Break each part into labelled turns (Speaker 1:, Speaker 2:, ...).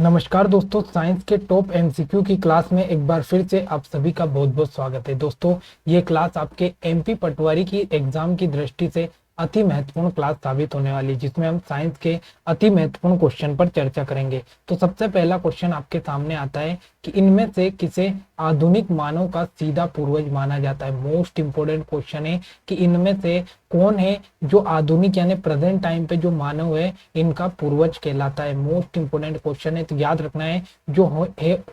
Speaker 1: नमस्कार दोस्तों, साइंस के टॉप एमसीक्यू की क्लास में एक बार फिर से आप सभी का बहुत बहुत स्वागत है। दोस्तों, ये क्लास आपके एमपी पटवारी की एग्जाम की दृष्टि से अति महत्वपूर्ण क्लास साबित होने वाली है, जिसमें हम साइंस के अति महत्वपूर्ण क्वेश्चन पर चर्चा करेंगे। तो सबसे पहला क्वेश्चन आपके सामने आता है कि इनमें से किसे आधुनिक मानव का सीधा पूर्वज माना जाता है। मोस्ट इंपोर्टेंट क्वेश्चन है कि इनमें से कौन है जो आधुनिक यानी प्रेजेंट टाइम पे जो मानव है इनका पूर्वज कहलाता है। मोस्ट इंपोर्टेंट क्वेश्चन है, तो याद रखना है जो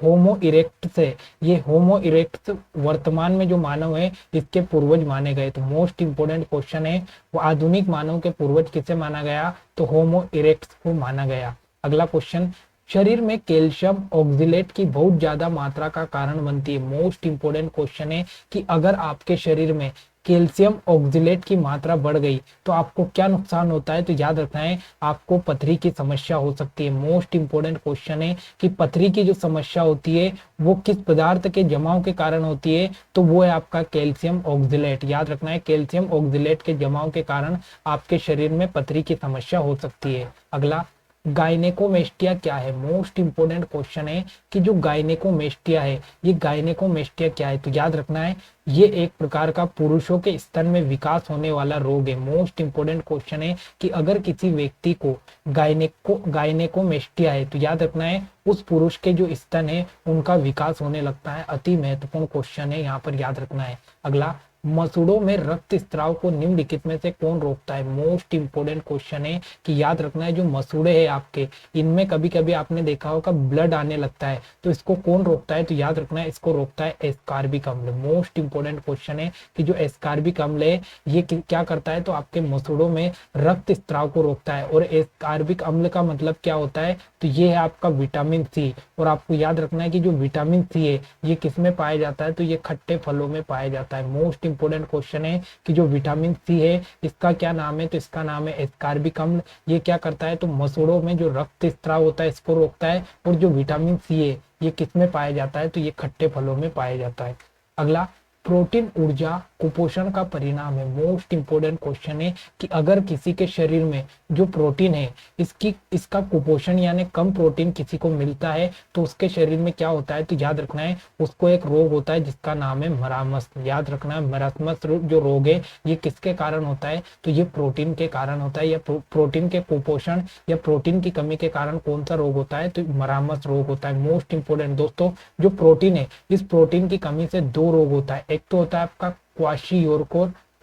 Speaker 1: होमो इरेक्टस है, ये होमो इरेक्टस वर्तमान में जो मानव है इसके पूर्वज माने गए। तो मोस्ट इंपोर्टेंट क्वेश्चन है, वो आधुनिक मानव के पूर्वज किसे माना गया, तो होमो इरेक्टस को माना गया। अगला क्वेश्चन, शरीर में कैल्शियम ऑक्जिलेट की बहुत ज्यादा मात्रा का कारण बनती है। मोस्ट इंपोर्टेंट क्वेश्चन है कि अगर आपके शरीर में कैल्शियम ऑक्जिलेट की मात्रा बढ़ गई तो आपको क्या नुकसान होता है, तो याद रखना है आपको पथरी की समस्या हो सकती है। मोस्ट इंपोर्टेंट क्वेश्चन है कि पथरी की जो समस्या होती है वो किस पदार्थ के जमाव के कारण होती है, तो वो है आपका कैल्शियम ऑक्जिलेट। याद रखना है कैल्शियम ऑक्जिलेट के जमाव के कारण आपके शरीर में पथरी की समस्या हो सकती है। अगला, गायनेकोमेस्टिया क्या है। मोस्ट इंपोर्टेंट क्वेश्चन है कि जो गायनेकोमेस्टिया है, ये गायनेकोमेस्टिया क्या है, तो याद रखना है ये एक प्रकार का पुरुषों के स्तन में विकास होने वाला रोग है। मोस्ट इंपोर्टेंट क्वेश्चन है कि अगर किसी व्यक्ति को गायनेकोमेस्टिया है तो याद रखना है उस पुरुष के जो स्तन है उनका विकास होने लगता है। अति महत्वपूर्ण क्वेश्चन है, यहाँ पर याद रखना है। अगला, मसूड़ों में रक्त स्त्राव को निम्नलिखित में से कौन रोकता है। मोस्ट इंपोर्टेंट क्वेश्चन है कि याद रखना है जो मसूड़े हैं आपके, इनमें कभी कभी आपने देखा होगा ब्लड आने लगता है, तो इसको कौन रोकता है, तो याद रखना है इसको रोकता है एस्कार्बिक अम्ल। मोस्ट इंपोर्टेंट क्वेश्चन है कि जो एस्कार्बिक अम्ल है ये क्या करता है, तो आपके मसूड़ों में रक्त स्त्राव को रोकता है। और एस्कार्बिक अम्ल का मतलब क्या होता है, तो ये है आपका विटामिन सी। और आपको याद रखना है कि जो विटामिन सी है ये किस में पाया जाता है, तो ये खट्टे फलों में पाया जाता है। मोस्ट इंपोर्टेंट क्वेश्चन है कि जो विटामिन सी है इसका क्या नाम है, तो इसका नाम है एस्कार्बिक अम्ल। ये क्या करता है, तो मसूड़ों में जो रक्त स्त्राव होता है इसको रोकता है। और जो विटामिन सी है ये किस में पाया जाता है, तो ये खट्टे फलों में पाया जाता है। अगला, प्रोटीन ऊर्जा कुपोषण का परिणाम है। मोस्ट इंपोर्टेंट क्वेश्चन है कि अगर किसी के शरीर में जो प्रोटीन है इसका कुपोषण यानी कम प्रोटीन किसी को मिलता है तो उसके शरीर में क्या होता है, तो याद रखना है उसको एक रोग होता है जिसका नाम है मरामस। याद रखना है मरासमस जो रोग है ये किसके कारण होता है, तो ये प्रोटीन के कारण होता है। या प्रोटीन के कुपोषण या प्रोटीन की कमी के कारण कौन सा रोग होता है, तो मरामस रोग होता है। मोस्ट इंपोर्टेंट दोस्तों, जो प्रोटीन है इस प्रोटीन की कमी से दो रोग होता है। एक तो होता है आपका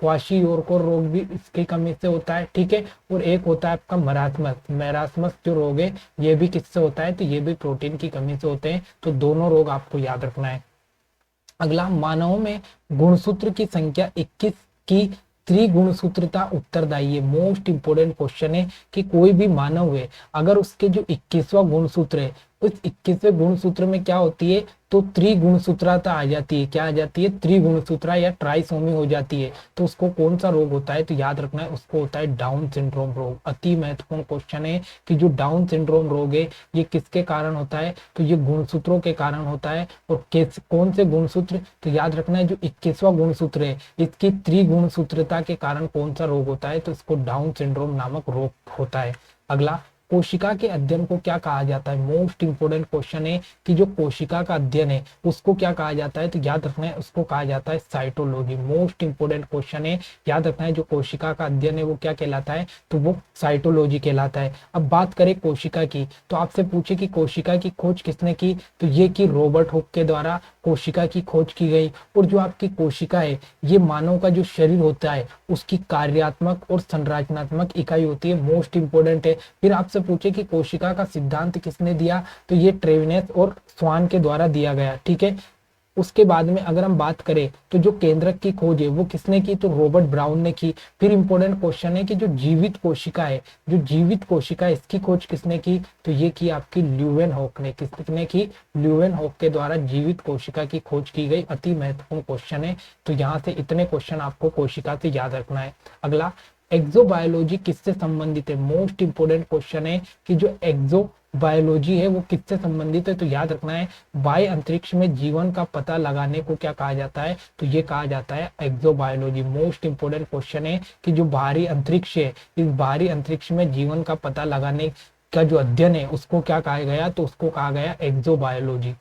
Speaker 1: क्वाशियोरकोर रोग भी इसकी कमी से होता है, ठीक है। और एक होता है आपका मैरास्मस जो रोग है ये भी किससे होता है, तो ये भी प्रोटीन की कमी से होते हैं। तो दोनों रोग आपको याद रखना है। अगला, मानवों में गुणसूत्र की संख्या 21 की त्रिगुणसूत्रता उत्तरदायी है। मोस्ट इंपोर्टेंट क्वेश्चन है कि कोई भी मानव है अगर उसके जो 21वां गुणसूत्र है उस 21वें गुणसूत्र में क्या होती है, तो त्रिगुणसूत्रता आ जाती है। क्या आ जाती है, त्रिगुणसूत्रा या ट्राइसोमी हो जाती है। तो उसको कौन सा रोग होता है, तो याद रखना है उसको होता है डाउन सिंड्रोम रोग। अति महत्वपूर्ण क्वेश्चन है कि जो डाउन सिंड्रोम रोग है ये किसके कारण होता है, तो ये गुणसूत्रों के कारण होता है। और कौन से गुणसूत्र, तो याद रखना है जो 21वां गुणसूत्र है इसकी त्रिगुणसूत्रता के कारण कौन सा रोग होता है, तो इसको डाउन सिंड्रोम नामक रोग होता है। अगला, कोशिका के अध्ययन को क्या कहा जाता है। मोस्ट इंपोर्टेंट क्वेश्चन है कि जो कोशिका का अध्ययन है उसको क्या कहा जाता है, तो याद रखना है उसको कहा जाता है साइटोलॉजी। मोस्ट इंपोर्टेंट क्वेश्चन है, याद रखना है जो कोशिका का अध्ययन है वो क्या कहलाता है, तो वो साइटोलॉजी कहलाता है। अब बात करें कोशिका की, तो आपसे पूछे कि कोशिका की खोज किसने की, तो ये की रॉबर्ट हुक के द्वारा कोशिका की खोज की गई। और जो आपकी कोशिका है ये मानव का जो शरीर होता है उसकी कार्यात्मक और संरचनात्मक इकाई होती है। मोस्ट इंपोर्टेंट है। फिर आपसे पूछे कि कोशिका का सिद्धांत किसने दिया, तो ये ट्रेविनेस और स्वान के द्वारा दिया गया, ठीक है। उसके बाद में अगर हम बात करें तो जो केंद्रक की खोज है वो किसने की, तो रॉबर्ट ब्राउन ने की। फिर इंपॉर्टेंट क्वेश्चन है कि जो जीवित कोशिका है, जो जीवित कोशिका है इसकी खोज किसने की, तो ये की आपकी ल्यूवेनहॉक ने। किसने की, ल्यूवेनहॉक के द्वारा जीवित कोशिका की खोज की गई। अति महत्वपूर्ण क्वेश्चन है। तो यहाँ से इतने क्वेश्चन आपको कोशिका से याद रखना है। अगला, एक्सोबायोलॉजी किससे संबंधित है। मोस्ट इंपोर्टेंट क्वेश्चन है कि जो एक्सोबायोलॉजी है वो किससे संबंधित है, तो याद रखना है बाह्य अंतरिक्ष में जीवन का पता लगाने को क्या कहा जाता है, तो ये कहा जाता है एक्सोबायोलॉजी। मोस्ट इंपोर्टेंट क्वेश्चन है कि जो बाहरी अंतरिक्ष है इस बाहरी अंतरिक्ष में जीवन का पता लगाने का जो अध्ययन है उसको क्या कहा गया, तो उसको कहा गया एक्सोबायोलॉजी।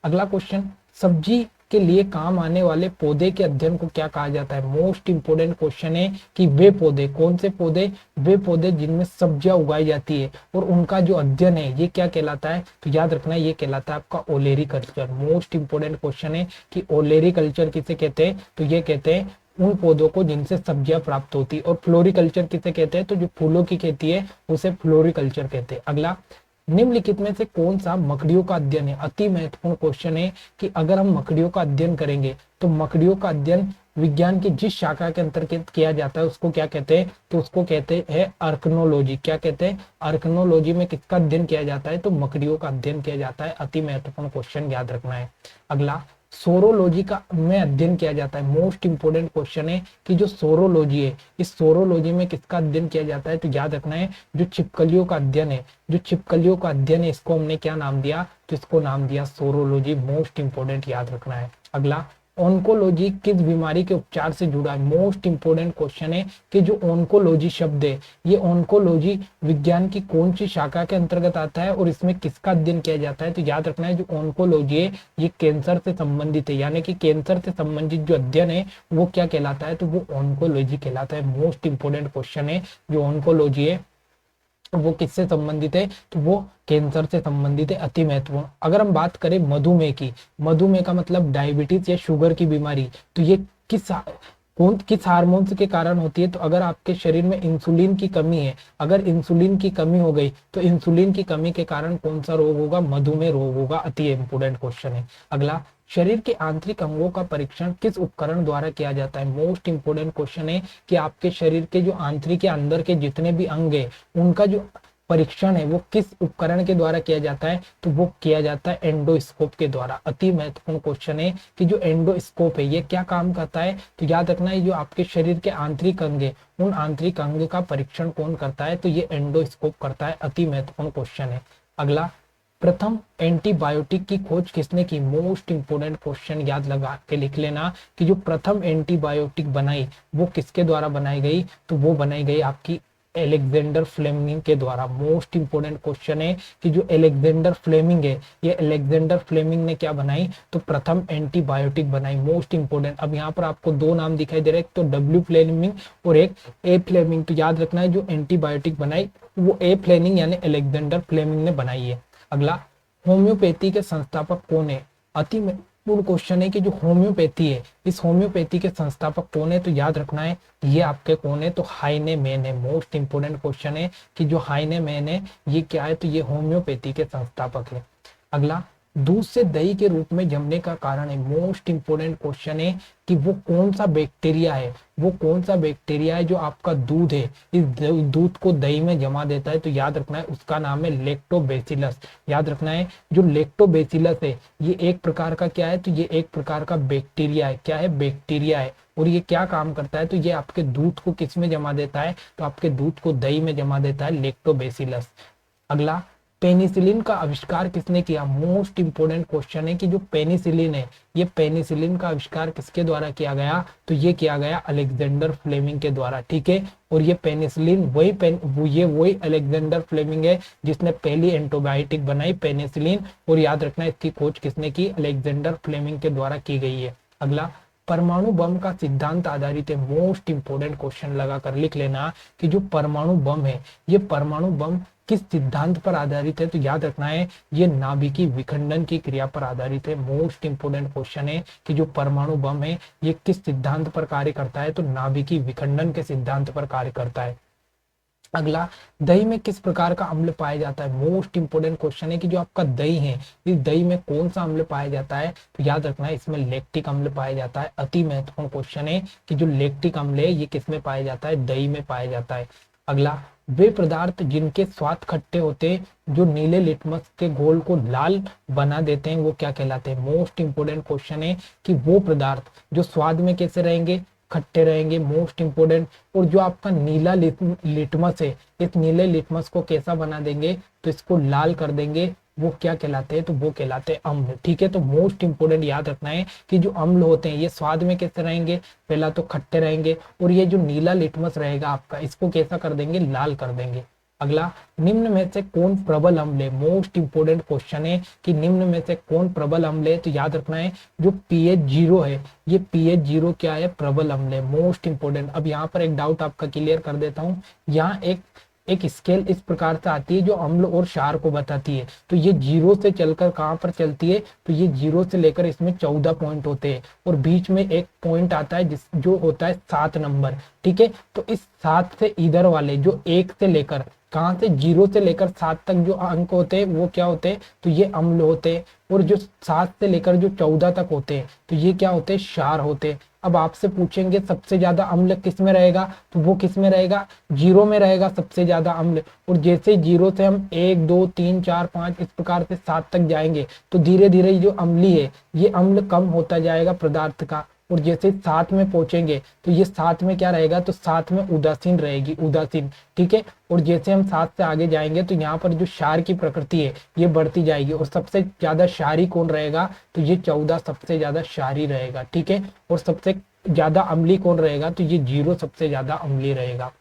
Speaker 1: अगला क्वेश्चन, सब्जी के लिए काम आने वाले पौधे के अध्ययन को क्या कहा जाता है। मोस्ट इंपोर्टेंट क्वेश्चन है कि वे पौधे, कौन से पौधे, वे पौधे जिनमें सब्जियां उगाई जाती है और उनका जो अध्ययन है ये क्या कहलाता है, तो याद रखना ये कहलाता है आपका ओलेरी कल्चर। मोस्ट इंपोर्टेंट क्वेश्चन है कि ओलेरी कल्चर किसे कहते हैं, तो ये कहते हैं उन पौधों को जिनसे सब्जियां प्राप्त होती है। और फ्लोरिकल्चर किसे कहते हैं, तो जो फूलों की खेती है उसे फ्लोरिकल्चर कहते हैं। अगला, निम्नलिखित में से कौन सा मकड़ियों का अध्ययन है। अति महत्वपूर्ण क्वेश्चन है कि अगर हम मकड़ियों का अध्ययन करेंगे तो मकड़ियों का अध्ययन विज्ञान की जिस शाखा के अंतर्गत किया जाता है उसको क्या कहते हैं, तो उसको कहते हैं अर्कनोलॉजी। क्या कहते हैं, अर्कनोलॉजी में किसका अध्ययन किया जाता है, तो मकड़ियों का अध्ययन किया जाता है। अति महत्वपूर्ण क्वेश्चन याद रखना है। अगला, सोरोलॉजी का में अध्ययन किया जाता है। मोस्ट इंपोर्टेंट क्वेश्चन है कि जो सोरोलॉजी है, इस सोरोलॉजी में किसका अध्ययन किया जाता है, तो याद रखना है जो छिपकलियों का अध्ययन है, जो छिपकलियों का अध्ययन है इसको हमने क्या नाम दिया, तो इसको नाम दिया सोरोलॉजी। मोस्ट इंपोर्टेंट याद रखना है। अगला, ऑन्कोलॉजी किस बीमारी के उपचार से जुड़ा है। मोस्ट इंपोर्टेंट क्वेश्चन है कि जो ऑन्कोलॉजी शब्द है, ये ऑन्कोलॉजी विज्ञान की कौन सी शाखा के अंतर्गत आता है और इसमें किसका अध्ययन किया जाता है, तो याद रखना है जो ऑन्कोलॉजी है ये कैंसर से संबंधित है, यानी कि कैंसर से संबंधित जो अध्ययन है वो क्या कहलाता है, तो वो ऑन्कोलॉजी कहलाता है। मोस्ट इंपोर्टेंट क्वेश्चन है, जो ऑन्कोलॉजी है वो किससे संबंधित है, तो वो कैंसर से संबंधित है। अति महत्वपूर्ण। अगर हम बात करें मधुमेह की, मधुमेह का मतलब डायबिटीज या शुगर की बीमारी, तो ये किस हार्मोन्स के कारण होती है, तो अगर आपके शरीर में इंसुलिन की कमी है, अगर इंसुलिन की कमी हो गई तो इंसुलिन की कमी के कारण कौन सा रोग होगा, मधुमेह रोग होगा। अति इंपोर्टेंट क्वेश्चन है। अगला, शरीर के आंतरिक अंगों का परीक्षण किस उपकरण द्वारा किया जाता है। मोस्ट इंपोर्टेंट क्वेश्चन है कि आपके शरीर के जो आंतरिक या अंदर के जितने भी अंग है उनका जो परीक्षण है वो किस उपकरण के द्वारा किया जाता है, तो वो किया जाता है एंडोस्कोप के द्वारा। अति महत्वपूर्ण क्वेश्चन है कि जो एंडोस्कोप है ये क्या काम करता है, तो याद रखना है जो आपके शरीर के आंतरिक अंग है उन आंतरिक अंग का परीक्षण कौन करता है, तो ये एंडोस्कोप करता है। अति महत्वपूर्ण क्वेश्चन है। अगला, प्रथम एंटीबायोटिक की खोज किसने की। मोस्ट इंपोर्टेंट क्वेश्चन याद लगा के लिख लेना कि जो प्रथम एंटीबायोटिक बनाई वो किसके द्वारा बनाई गई, तो वो बनाई गई आपकी एलेक्जेंडर फ्लेमिंग के द्वारा। मोस्ट इंपोर्टेंट क्वेश्चन है कि जो एलेक्जेंडर फ्लेमिंग है ये एलेक्जेंडर फ्लेमिंग ने क्या बनाई, तो प्रथम एंटीबायोटिक बनाई। Most important. अब यहाँ पर आपको दो नाम दिखाई दे रहे हैं, तो डब्ल्यू फ्लेमिंग और एक ए फ्लेमिंग। तो याद रखना है जो एंटीबायोटिक बनाई वो ए फ्लेमिंग यानी एलेक्जेंडर फ्लेमिंग ने बनाई है। अगला, होम्योपैथी के संस्थापक कौन है। अति महत्वपूर्ण क्वेश्चन है कि जो होम्योपैथी है इस होम्योपैथी के संस्थापक कौन है, तो याद रखना है ये आपके कौन है, तो हाइनेमैन है। मोस्ट इंपोर्टेंट क्वेश्चन है कि जो हाइनेमैन है ये क्या है, तो ये होम्योपैथी के संस्थापक है। अगला, दूध से दही के रूप में जमने का कारण है। मोस्ट इंपोर्टेंट क्वेश्चन है कि वो कौन सा बैक्टीरिया है, वो कौन सा बैक्टीरिया है जो आपका दूध है इस दूध को दही में जमा देता है, तो याद रखना है उसका नाम है लैक्टोबैसिलस। याद रखना है जो लैक्टोबैसिलस है ये एक प्रकार का क्या है, तो ये एक प्रकार का बैक्टीरिया है। क्या है, बैक्टीरिया है। और ये क्या काम करता है, तो ये आपके दूध को किस में जमा देता है, तो आपके दूध को दही में जमा देता है, लैक्टोबैसिलस। अगला, पेनिसिलिन का आविष्कार किसने किया। मोस्ट इंपोर्टेंट क्वेश्चन है कि जो पेनिसिलिन है ये पेनिसिलिन का आविष्कार किसके द्वारा किया गया, तो ये किया गया अलेक्जेंडर फ्लेमिंग के द्वारा। ठीक है, और ये पेनिसिलिन वही अलेक्जेंडर फ्लेमिंग है जिसने पहली एंटीबायोटिक बनाई पेनिसिलिन। और याद रखना इसकी खोज किसने की, अलेक्जेंडर फ्लेमिंग के द्वारा की गई है। अगला, परमाणु बम का सिद्धांत आधारित है। मोस्ट इंपोर्टेंट क्वेश्चन लगा कर लिख लेना कि जो परमाणु बम है ये परमाणु बम किस सिद्धांत पर आधारित है, तो याद रखना है ये नाभिकीय विखंडन की क्रिया पर आधारित है। मोस्ट इंपोर्टेंट क्वेश्चन है कि जो परमाणु बम है ये किस सिद्धांत पर कार्य करता है, तो नाभिकीय विखंडन के सिद्धांत पर कार्य करता है। अगला, दही में किस प्रकार का अम्ल पाया जाता है। मोस्ट इंपोर्टेंट क्वेश्चन है कि जो आपका दही है इस दही में कौन सा अम्ल पाया जाता है, तो याद रखना है इसमें लैक्टिक अम्ल पाया जाता है। अति महत्वपूर्ण क्वेश्चन है कि जो लैक्टिक अम्ल है ये किस में पाया जाता है, दही में पाया जाता है। अगला, वे पदार्थ जिनके स्वाद खट्टे होते हैं जो नीले लिटमस के घोल को लाल बना देते हैं वो क्या कहलाते हैं। मोस्ट इंपोर्टेंट क्वेश्चन है कि वो पदार्थ जो स्वाद में कैसे रहेंगे, खट्टे रहेंगे। Most important. और जो आपका नीला लिटमस है इस नीले लिटमस को कैसा बना देंगे, तो इसको लाल कर देंगे, वो क्या कहलाते हैं, तो वो कहलाते हैं अम्ल। ठीक है, तो मोस्ट इंपोर्टेंट याद रखना है कि जो अम्ल होते हैं ये स्वाद में कैसे रहेंगे, पहला तो खट्टे रहेंगे और ये जो नीला लिटमस रहेगा आपका इसको कैसा कर देंगे, लाल कर देंगे। अगला, निम्न में से कौन प्रबल अम्ल है? मोस्ट इंपोर्टेंट क्वेश्चन है कि निम्न में से कौन प्रबल अम्ल है, तो याद रखना है जो पीएच 0 है, ये पीएच 0 क्या है? प्रबल अम्ल है, मोस्ट इंपोर्टेंट। अब यहाँ पर एक डाउट आपका क्लियर कर देता हूँ। यहाँ एक एक स्केल इस प्रकार से आती है जो अम्ल और क्षार को बताती है। तो ये 0 से चलकर कहाँ पर चलती है? तो ये 0 से लेकर इसमें 14 पॉइंट होते हैं और बीच में एक पॉइंट आता है जिस जो होता है 7 नंबर। ठीक है, तो इस 7 से इधर वाले जो 1 से लेकर कहाँ से 0 से लेकर 7 तक जो अंक होते हैं वो क्या होते हैं? तो ये अम्ल होते हैं। और जो 7 से लेकर जो 14 तक होते हैं तो ये क्या होते हैं? क्षार होते हैं। अब आपसे पूछेंगे सबसे ज्यादा अम्ल किस में रहेगा, तो वो किस में रहेगा? 0 में रहेगा सबसे ज्यादा अम्ल। और जैसे 0 से हम 1 2 3 4 5 इस प्रकार से 7 तक जाएंगे तो धीरे धीरे जो अम्ली है ये अम्ल कम होता जाएगा पदार्थ का। और जैसे 7 में पहुंचेंगे तो ये 7 में क्या रहेगा? तो 7 में उदासीन रहेगी, उदासीन। ठीक है, और जैसे हम 7 से आगे जाएंगे तो यहाँ पर जो क्षार की प्रकृति है ये बढ़ती जाएगी और सबसे ज्यादा क्षारी कौन रहेगा? तो ये 14 सबसे ज्यादा क्षारी रहेगा। ठीक है, और सबसे ज्यादा अम्ली कौन रहेगा? तो ये 0 सबसे ज्यादा अम्ली रहेगा।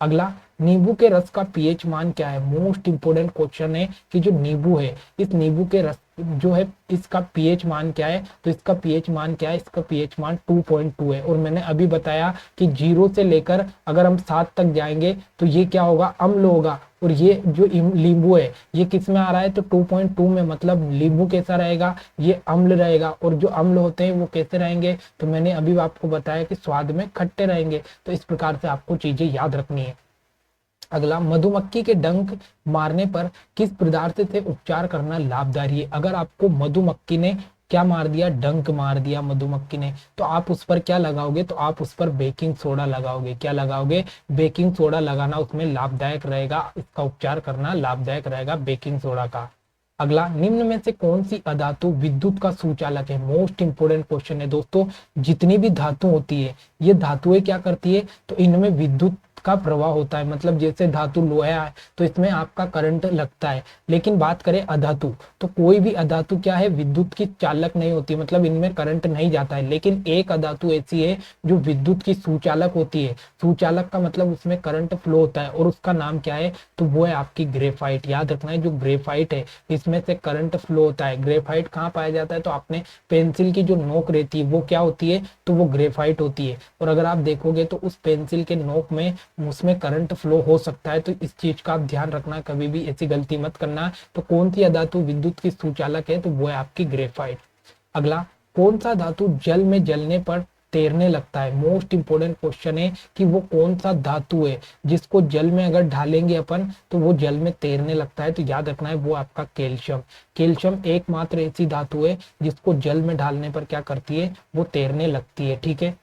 Speaker 1: अगला, नींबू के रस का पीएच मान क्या है? मोस्ट इंपोर्टेंट क्वेश्चन है कि जो नींबू है इस नींबू के रस जो है इसका पीएच मान क्या है? तो इसका पीएच मान क्या है? इसका पीएच मान 2.2 है। और मैंने अभी बताया कि 0 से लेकर अगर हम 7 तक जाएंगे तो ये क्या होगा? अम्ल होगा। और ये जो नींबू है ये किस में आ रहा है? तो 2.2 में, मतलब नींबू कैसा रहेगा? ये अम्ल रहेगा। और जो अम्ल होते हैं वो कैसे रहेंगे? तो मैंने अभी आपको बताया कि स्वाद में खट्टे रहेंगे। तो इस प्रकार से आपको चीजें याद रखनी है। अगला, मधुमक्खी के डंक मारने पर किस पदार्थ से उपचार करना लाभदायी है? अगर आपको मधुमक्खी ने क्या मार दिया? डंक मार दिया मधुमक्खी ने, तो आप उस पर क्या लगाओगे? तो आप उस पर बेकिंग सोडा लगाओगे। क्या लगाओगे? बेकिंग सोडा लगाना उसमें लाभदायक रहेगा, इसका उपचार करना लाभदायक रहेगा बेकिंग सोडा का। अगला, निम्न में से कौन सी अधातु विद्युत का सुचालक है? मोस्ट इंपोर्टेंट क्वेश्चन है दोस्तों। जितनी भी धातु होती है ये धातुएं क्या करती है? तो इनमें विद्युत का प्रवाह होता है। मतलब जैसे धातु लोहा है तो इसमें आपका करंट लगता है। लेकिन बात करें अधातु, तो कोई भी अधातु क्या है? विद्युत की चालक नहीं होती, मतलब इनमें करंट नहीं जाता है। लेकिन एक अधातु ऐसी है जो विद्युत की सुचालक होती है। सुचालक का मतलब उसमें करंट फ्लो होता है और उसका नाम क्या है? तो वो है आपकी ग्रेफाइट। याद रखना है जो ग्रेफाइट है इसमें से करंट फ्लो होता है। ग्रेफाइट कहाँ पाया जाता है? तो आपने पेंसिल की जो नोक रहती है वो क्या होती है? तो वो ग्रेफाइट होती है। और अगर आप देखोगे तो उस पेंसिल के नोक में उसमें करंट फ्लो हो सकता है। तो इस चीज का आप ध्यान रखना, कभी भी ऐसी गलती मत करना। तो कौन सी धातु विद्युत की सुचालक है? तो वो है आपकी ग्रेफाइट। अगला, कौन सा धातु जल में जलने पर तैरने लगता है? मोस्ट इंपोर्टेंट क्वेश्चन है कि वो कौन सा धातु है जिसको जल में अगर ढालेंगे अपन तो वो जल में तैरने लगता है? तो याद रखना है वो आपका कैल्शियम। कैल्शियम एकमात्र ऐसी धातु है जिसको जल में डालने पर क्या करती है? वो तैरने लगती है। ठीक है।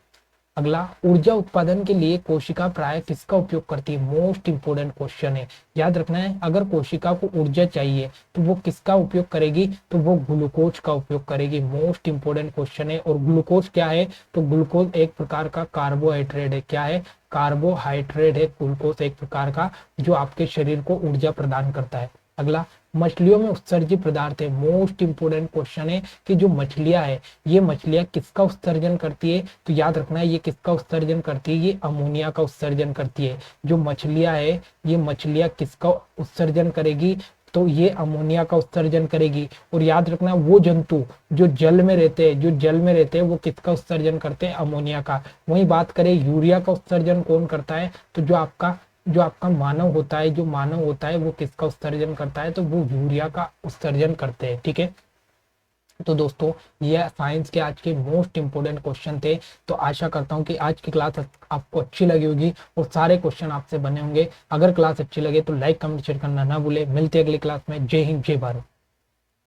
Speaker 1: अगला, ऊर्जा उत्पादन के लिए कोशिका प्राय किसका उपयोग करती है? मोस्ट इंपोर्टेंट क्वेश्चन है। याद रखना है अगर कोशिका को ऊर्जा चाहिए तो वो किसका उपयोग करेगी? तो वो ग्लूकोज का उपयोग करेगी। मोस्ट इंपोर्टेंट क्वेश्चन है। और ग्लूकोज क्या है? तो ग्लूकोज एक प्रकार का कार्बोहाइड्रेट है। क्या है? कार्बोहाइड्रेट है ग्लूकोज एक प्रकार का, जो आपके शरीर को ऊर्जा प्रदान करता है। अगला, मछलियों में उत्सर्जित पदार्थ है। मोस्ट इंपोर्टेंट क्वेश्चन है कि जो मछलियां है ये मछलियां किसका उत्सर्जन करती है? तो याद रखना है ये किसका उत्सर्जन करती है? ये अमोनिया का उत्सर्जन करती है। जो मछलियां है ये मछलियां किसका उत्सर्जन करेगी? तो ये अमोनिया का उत्सर्जन करेगी। और याद रखना वो जंतु जो जल में रहते हैं, जो जल में रहते हैं वो किसका उत्सर्जन करते हैं? अमोनिया का। वही बात करें यूरिया का उत्सर्जन कौन करता है? तो जो आपका मानव होता है, जो मानव होता है वो किसका उत्सर्जन करता है? तो वो यूरिया का उत्सर्जन करते हैं। ठीक है। तो दोस्तों ये साइंस के आज के मोस्ट इंपोर्टेंट क्वेश्चन थे। तो आशा करता हूँ कि आज की क्लास आपको अच्छी लगी होगी और सारे क्वेश्चन आपसे बने होंगे। अगर क्लास अच्छी लगे तो लाइक कमेंट शेयर करना ना भूले। मिलते हैं अगली क्लास में। जय हिंद, जय भारत।